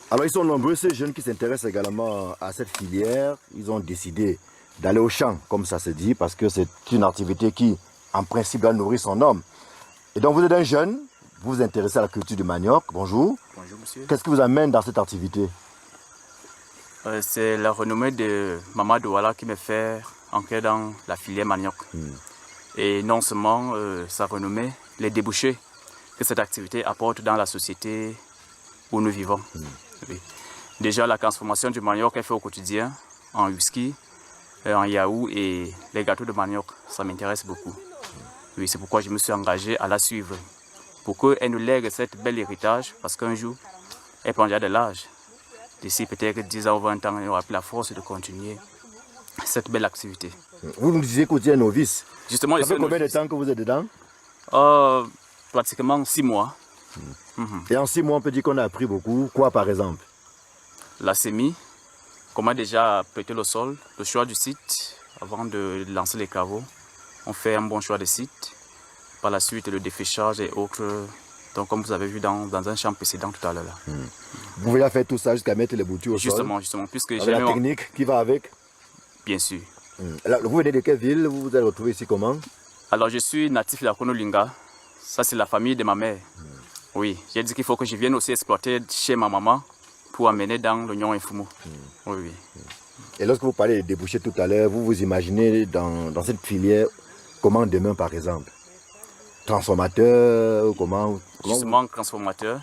Alors ils sont nombreux ces jeunes qui s'intéressent également à cette filière. Ils ont décidé d'aller au champ, comme ça se dit, parce que c'est une activité qui, en principe, doit nourrir son homme. Et donc vous êtes un jeune, vous vous intéressez à la culture du manioc. Bonjour. Bonjour monsieur. Qu'est-ce qui vous amène dans cette activité? C'est la renommée de Maman Douala qui me fait entrer dans la filière manioc. Et non seulement sa renommée, les débouchés que cette activité apporte dans la société où nous vivons. Oui. Déjà, la transformation du manioc est faite au quotidien en whisky, en yaourt et les gâteaux de manioc. Ça m'intéresse beaucoup. Oui, c'est pourquoi je me suis engagé à la suivre. Pour qu'elle nous lègue cet bel héritage, parce qu'un jour, elle prend déjà de l'âge. D'ici peut-être 10 ans ou 20 ans, elle aura plus la force de continuer cette belle activité. Vous nous disiez que vous êtes un novice. Justement, Ça fait combien de temps que vous êtes dedans? Pratiquement 6 mois. Et en 6 mois, on peut dire qu'on a appris beaucoup. Quoi par exemple? La semis, comment déjà péter le sol, le choix du site avant de lancer les travaux. On fait un bon choix de site. Par la suite, le défrichage et autres. Donc, comme vous avez vu dans un champ précédent tout à l'heure. Vous voulez faire tout ça jusqu'à mettre les boutures au sol? Justement, puisque avec j'ai la technique qui va avec? Bien sûr. Alors, vous venez de quelle ville? Vous vous êtes retrouvé ici comment? Alors, je suis natif de la Konolinga. Ça, c'est la famille de ma mère. Oui, j'ai dit qu'il faut que je vienne aussi exploiter chez ma maman pour amener dans l'oignon et fumo. Oui. Et lorsque vous parlez de débouchés tout à l'heure, vous vous imaginez dans cette filière comment demain par exemple? Transformateur, comment Justement, transformateur.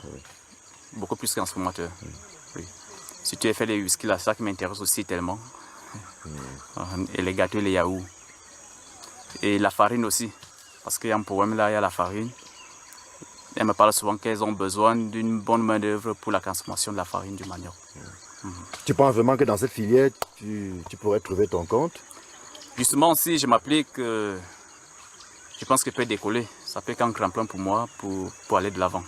Beaucoup plus transformateur. Oui. Si tu as fait les whisky, là, ça qui m'intéresse aussi tellement. Et les gâteaux et les yaourts. Et la farine aussi. Parce qu'il y a un problème là, il y a la farine. Elle me parle souvent qu'elles ont besoin d'une bonne main d'œuvre pour la transformation de la farine du manioc. Tu penses vraiment que dans cette filière, tu pourrais trouver ton compte? Justement, si je m'applique, je pense que je peux décoller. Ça peut être un tremplin pour moi pour aller de l'avant.